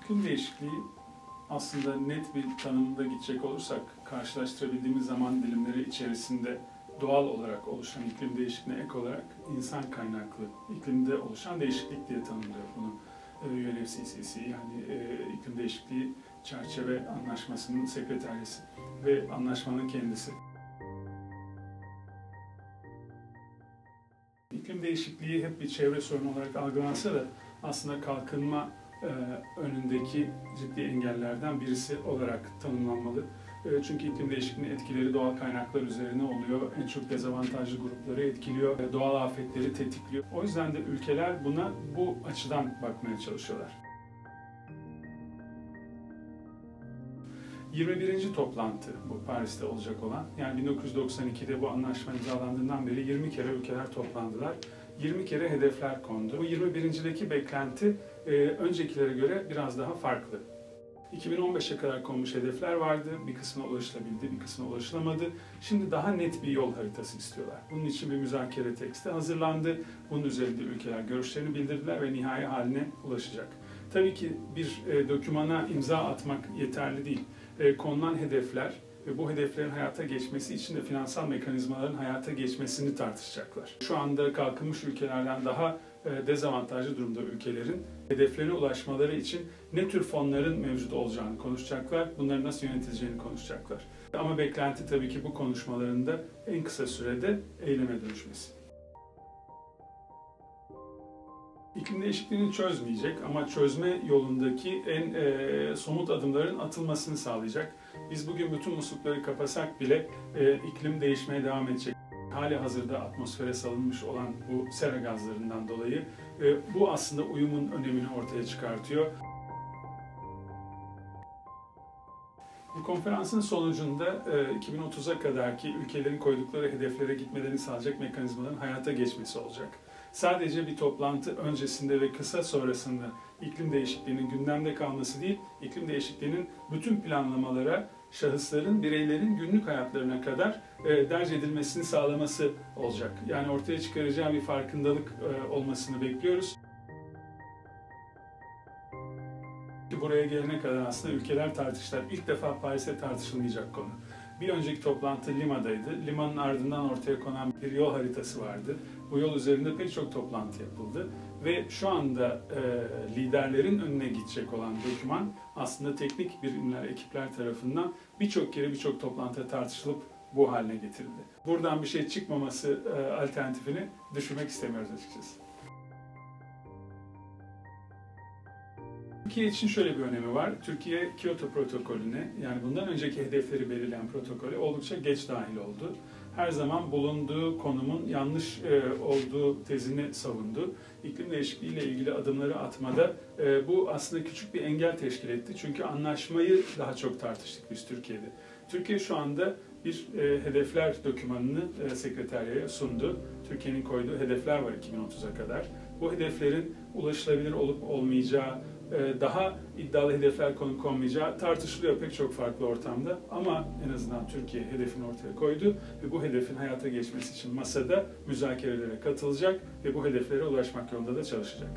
İklim değişikliği aslında net bir tanımda gidecek olursak karşılaştırabildiğimiz zaman dilimleri içerisinde doğal olarak oluşan iklim değişikliğine ek olarak insan kaynaklı iklimde oluşan değişiklik diye tanımlıyor bunu UNFCCC, yani iklim değişikliği çerçeve anlaşmasının sekreteriyesi ve anlaşmanın kendisi. İklim değişikliği hep bir çevre sorunu olarak algılansa da aslında kalkınma önündeki ciddi engellerden birisi olarak tanımlanmalı. Çünkü iklim değişikliğinin etkileri doğal kaynaklar üzerine oluyor. En çok dezavantajlı grupları etkiliyor, doğal afetleri tetikliyor. O yüzden de ülkeler buna bu açıdan bakmaya çalışıyorlar. 21. toplantı bu Paris'te olacak olan. Yani 1992'de bu anlaşma imzalandığından beri 20 kere ülkeler toplandılar. 20 kere hedefler kondu. Bu 21.deki beklenti öncekilere göre biraz daha farklı. 2015'e kadar konmuş hedefler vardı. Bir kısmına ulaşılabildi, bir kısmına ulaşılamadı. Şimdi daha net bir yol haritası istiyorlar. Bunun için bir müzakere teksti hazırlandı. Bunun üzerinde ülkeler görüşlerini bildirdiler ve nihai haline ulaşacak. Tabii ki bir dokümana imza atmak yeterli değil. Konulan hedefler ve bu hedeflerin hayata geçmesi için de finansal mekanizmaların hayata geçmesini tartışacaklar. Şu anda kalkınmış ülkelerden daha dezavantajlı durumda ülkelerin hedeflerine ulaşmaları için ne tür fonların mevcut olacağını konuşacaklar, bunları nasıl yönetileceğini konuşacaklar. Ama beklenti tabii ki bu konuşmalarında en kısa sürede eyleme dönüşmesi. İklim değişikliğini çözmeyecek ama çözme yolundaki en somut adımların atılmasını sağlayacak. Biz bugün bütün muslukları kapasak bile iklim değişmeye devam edecek. Halihazırda atmosfere salınmış olan bu sera gazlarından dolayı bu aslında uyumun önemini ortaya çıkartıyor. Bu konferansın sonucunda 2030'a kadarki ülkelerin koydukları hedeflere gitmelerini sağlayacak mekanizmaların hayata geçmesi olacak. Sadece bir toplantı öncesinde ve kısa sonrasında iklim değişikliğinin gündemde kalması değil, iklim değişikliğinin bütün planlamalara, şahısların, bireylerin günlük hayatlarına kadar derc edilmesini sağlaması olacak. Yani ortaya çıkaracağı bir farkındalık olmasını bekliyoruz. Buraya gelene kadar aslında ülkeler tartıştılar. İlk defa Paris'te tartışılmayacak konu. Bir önceki toplantı Lima'daydı. Lima'nın ardından ortaya konan bir yol haritası vardı. Bu yol üzerinde pek çok toplantı yapıldı. Ve şu anda liderlerin önüne gidecek olan doküman aslında teknik birimler, ekipler tarafından birçok kere birçok toplantıda tartışılıp bu haline getirildi. Buradan bir şey çıkmaması alternatifini düşünmek istemiyoruz açıkçası. Türkiye için şöyle bir önemi var. Türkiye Kyoto protokolüne, yani bundan önceki hedefleri belirleyen protokole oldukça geç dahil oldu. Her zaman bulunduğu konumun yanlış olduğu tezini savundu. İklim değişikliği ile ilgili adımları atmada bu aslında küçük bir engel teşkil etti. Çünkü anlaşmayı daha çok tartıştık biz Türkiye'de. Türkiye şu anda bir hedefler dokümanını sekreteriyeye sundu. Türkiye'nin koyduğu hedefler var 2030'a kadar. Bu hedeflerin ulaşılabilir olup olmayacağı, daha iddialı hedefler konup konmayacağı tartışılıyor pek çok farklı ortamda. Ama en azından Türkiye hedefini ortaya koydu ve bu hedefin hayata geçmesi için masada müzakerelere katılacak ve bu hedeflere ulaşmak yolunda da çalışacak.